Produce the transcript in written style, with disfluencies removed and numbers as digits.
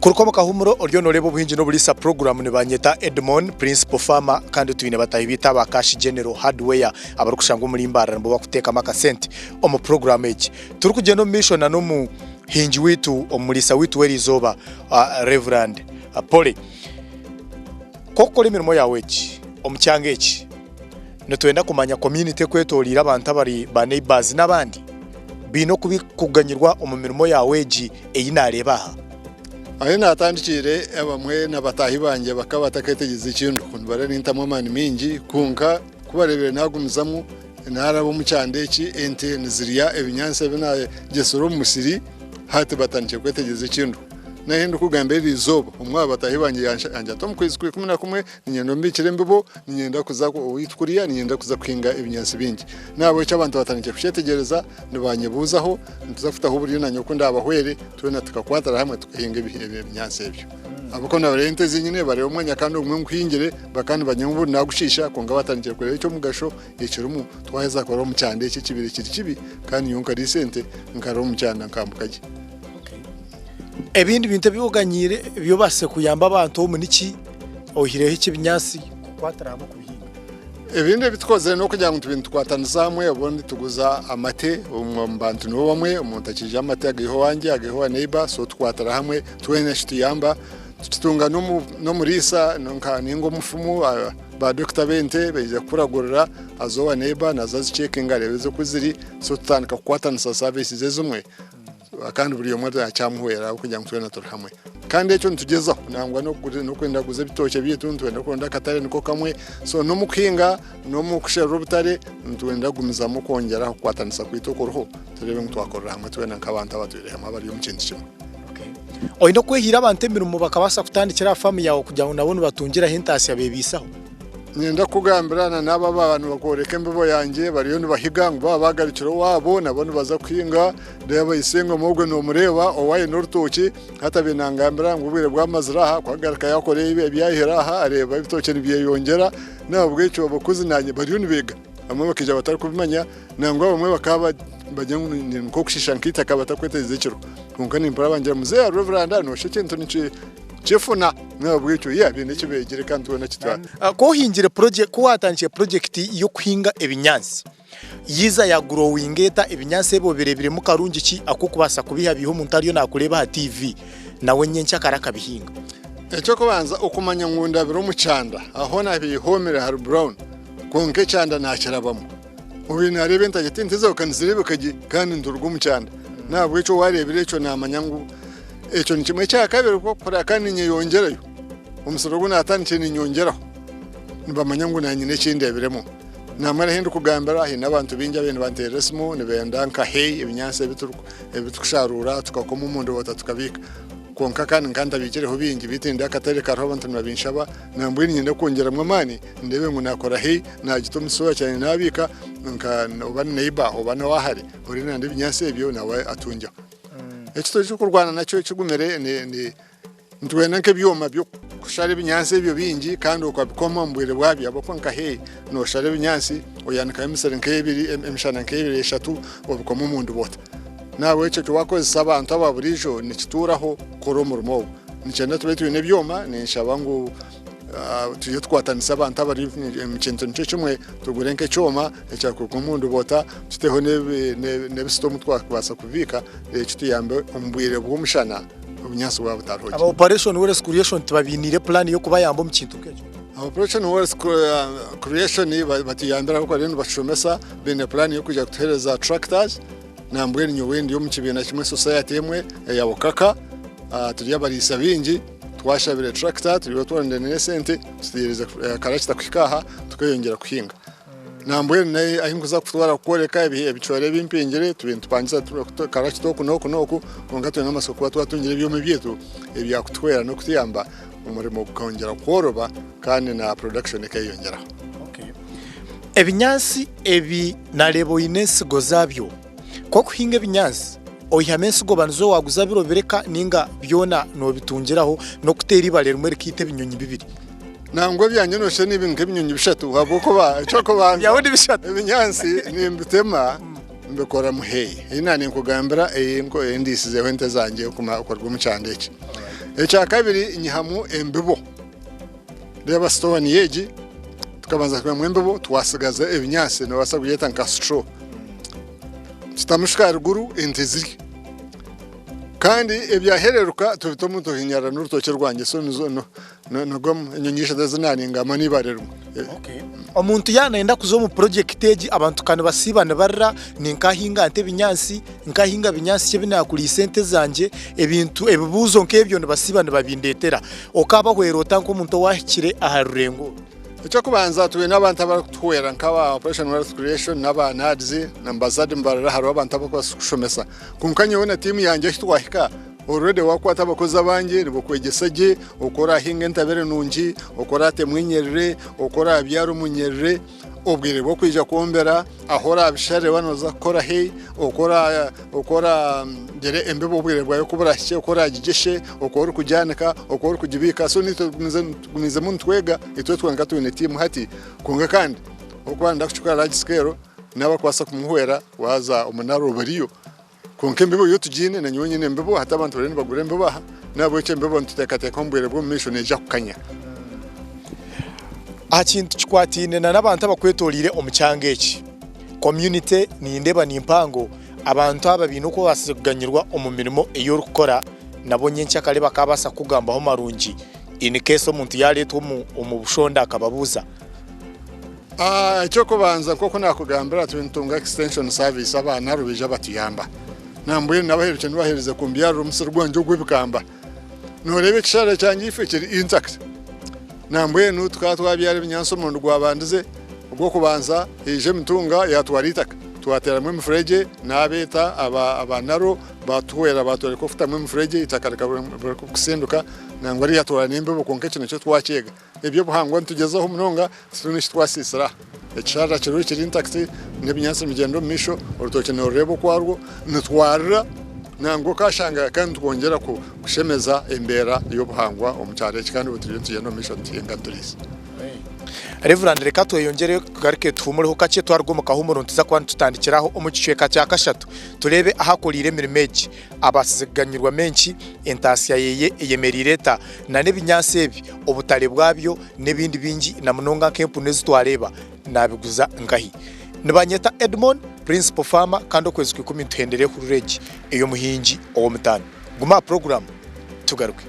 Kurukoma kahumuro oryo norebo buhinji no bulisa program ne banyeta Edmond Principal Farmer kandi tubine batayibita ba Cash General Hardware abarukushanga muri imbara nbo bakuteka makasente omu program eki turi kugenda mission no mu hinji witu omulisa witu werizoba Reverend Pole kokole mirimo yawe eki omucyanga eki netwenda kumanya community kwetolira abantu abari ba neighbors nabandi bino kubikuganyirwa omu mirimo yawe egi eyinareba Ayo natandikire abamwe nabatahi banje bakabataketegeza ikintu kunbara n'intamwe mani mingi kunka kubarebere nagumizamu narabo mu cyandeki ente niziriya ebinyanse bina gesoro musiri hati batandike kwetegeza ikintu nahindu kugambira izobo umwa batahi banje anja tom kwezi 11 ninyendo mbikire mbibo ninyenda kuza uitkuriya ninyenda kuza kwinga ebinyanse bingi nabo cy'abantu batandike kushetegereza nibanyebuzaho ntuzafutaho buri nanyo ko ndabahwere twena tukakwatara hamwe tukahinga ebinyanse ebyo abako nabarente zinyine bare umwanya kandi umwe nkwingire bakandi banyumbu nagushisha konga batandike kureba cyo mugasho yekirumu twaheza kora mu cyande iki kibiri kibi kandi yonka risente nkaro mu cyanda nkambukaje ebindi bintu byoganyire byo base kuyamba abantu mu niki ohireho ikibinyasi kwataramo kubihinga ebindi bitikoze no kugira ngo tubintu twataniza hamwe ubundi tuguza amate umbantu no bamwe umuntu akije amate agiho wanje agiho neighbor so twatara hamwe twene shituyamba tutunga no murisa ningo mufumu ba Dr. Bente beje kuragurira azowa neighbor nazazi checking arebe kuziri so tutandika kwatanisa services ezumwe kandi buri yomwe acyamuhwera kugira ngo twena turi hamwe kandi ecyo ntugeza nangwa no kwenda guze bitoke byetu twenda kwenda katare niko kamwe so no mukinga no mukushera rubutare twenda gumiza mu kongera kwatanisa kwitoko ruho turebe ngo twakorera hamwe twena nk'abantu abatwire hamwe bari mu kintu kimwe oyino kwehira abantu emirimo bakabasa kutandikira family yawe kugira ngo nabone batungira hintasi yabebisaho Nyenda kugambirana n'aba bantu bakoreka imbibo yanjye bariyo nibahiga ngo bagarukiro wabo nabone baza kwinga reba isengo mubwe no mureba owaye n'urutoki hatabe nangambira ngo ubwire bw'amaziraha kwagaruka yakoreye ibi byaheraha areba ibitoke nibiye yongera nabwo icyo bakuzi nanye bariyo nibiga amwe bakija batari kubimanya nangwa bamwe bakaba bajya nko kushisha nkita kabata kweteza ikiro kunka nimpara bangira muzeya Reverend no shekintu nici Chefuna nabwo icyo bine kibegere kandi tubona kitwa ko hingire project ko watangiye project yo kwinga ebinyansi yiza ya growing eta ebinyansi ebo birebire mu karungi ki akukubasa kubiha biho umuntu ariyo nakureba ha TV nawe nyencha karaka bihinga ecyo kubanza ukumanya ngunda biro mu cyanda aho nabihomere har brown konke cyanda nakirabamo ubi narebe ntaje ntizo kanzirebe kaji kandi ndurwo mu cyanda nabwo icyo warebire icyo namanya ngo ecyo ni kimwe cya kabiri ko kora kandi nyongerayo umusoro guna atanice ni nyongeraho nibamanya ngo nanyine kindebiremo namara hindu kugambara hina abantu binja bene banteresmo nibenda nka hey ibinyanse bitukusharura tukakoma umuntu wata tukabika konka kandi nkanda bikireho bingi bitinda akatare karaho abantu nabinshaba nambwe nyinde kongera mwamani ndebe ngo nakora hey nagito musoya cyane nabika nka ubane neighbor ubane wahari uri nande ibinyanse ibyo nawe atunja Ekito cyo kurwana nacyo kigumere ni ntwena nke byoma byo kushare binyanse byo bingi kandi ukabikoma mbwire bwabi abakonka he no share binyansi oyanika emisere nkebiri emshana nkebiri eshatu obikoma umuntu bota nawe cyo cyo abantu ababurijo nikituraho koromurmo nicyenda tubetu ne byoma ni nshabangu tuyo twatanisa abantu abari mu kintu cy'umwe tugurenke cyoma ecyako kumundu bota tuteho ne bistomu twakubasa kuvika ekituyambe ombwire bw'umushana obunyansi bwa butaroje aba operation wales creation tubabinire plan yo kuba yambo mu kintu kejo operation wales creation batiyambira ko rero bashomesa bene plan yo kujya gutereza tractors nambwe nyowendi yo mu kibina kimwe society yemwe ya Bokaka turiya barisa bingi twashabire tractor turiyo twandene sente tugereza karachita kwikaha tukayongera kuhinga nambwe naye ahinguza kutwara kukoreka ibichore bimpingire tubintu pangiza karachita okunoku konga twe namasoko kuba twatungire byo mubyetu ebyakutwera no kutiyamba umurimo ukongera kworoba kandi na production ikayongera ebinyansi ebi narebo inesi gozabyo ko kuhinga ebinyansi oyihamensi go banzo waguza biro bireka ninga byona no bitungiraho no kutera ibale rumwe rikite binyonyi bibiri nangwa byanyonoshe n'ibintu binyonyi bishatu haboko ba cyoko ba yawundi bishatu ebinyansi nimbitema mbekora muheye inani nkugambira ngo endisizeho ente zanjye kuma ukorwa mu cyandeke ecya kabiri nyihamu embibo reba stone yeji tukabanza kwa embibo twasigaza ebinyasi no basabuyeta nka straw tutamushika ruguru intiziri kandi ebyahereruka tubitomu tuhinyara n'urutoke rwanjye so no gom nyonyisha dazinanenga mani barerwa. Okay. Omuntu yanaenda kuzo mu project eji abantu kandi basibana barra ninkahinga ante binyansi nkahinga binyansi cyebinakuri sente zanje ebintu ebibuzo nkebyo ndibasibana babindetera okaba hwerota nko muntu wahikire aharurengo. Icyo kubanza tuwe n'abantu abatwera nk'aba Operation Wealth Creation n'abanadzi n'ambasade mbarara haro abantu abakushomesa kunkanye wona team yanjye twahika already wakwata abakozi abanjye nibo kwegesaje ukora hinga ntabere nungi ukora temwenyerere ukora byaro munyerere obwire bwo kwija kombera ahora abishare wanoza kora he ukora gere embebo obwire bwayo kubura cye ukora gigeshe ukora kujyanaka ukora kujibika so nito gumize muntu twega itwe twanga tuwe team hati kunga kandi ukwanda kuchukara large scale n'abakwasa kumuhwera waza umunaro bariyo konke mbebo yo tujine na nyonye mbebo hata abantu bareni bagure mbebo aha nabo cyo mbebo ntutekate kombwire bwo mission eja kukanya akintu kikwatine n'abantu abakwetolire omucyangeki community ni ndeba ni impango abantu ababino ko basiganyirwa omumirimo eyo rukora nabonye ncyakale bakabasa kugambaho marungi in case omuntu yaletwa mu bushonda akababuza cyo kubanza koko nakugambira twintunga extension service abana rubije batiyamba nambuye nabaheruke nibahereze kumbyara umusoro rwanje gw'ibikamba norebe kishara cyanjye ifekeri intact nambuye twatwabyara ibinyanso mu rwabandize ubwo kubanza ije mitunga yatwaritaka twatera mu mfreje nabeta abanaro batwera batore ko futa mu mfreje itakareka kusenduka nangwa ari yatora nimbe bukonke kino cyo twakega ibyo buhangwa tugezaho munonga tunishi twasisira ekishara kiro kiri intact n'ibinyanso migendo misho urutoke no rebo kwarwo nitwarira nango kashanga kandi twongera kushemeza imbera yo buhangwa omucyare kandi buturiye no mission tinga turisi. Reverend reka tuyongere kugarike tumureho kace twargomoka humuro ntiza kwandi tutandikiraho omukicweka cya kashatu turebe ahakorire mirimeji abasiganyirwa menshi entasiya yemerireta na nebinyansebi obutale bwabyo nebindi bingi na munonga kempu nezitwareba nabiguza ngahi nibanyeta Edmond Principal Farmer kandi kwezi 10 tuhendere ku regi iyo muhingi owo mutano guma program tugaruke.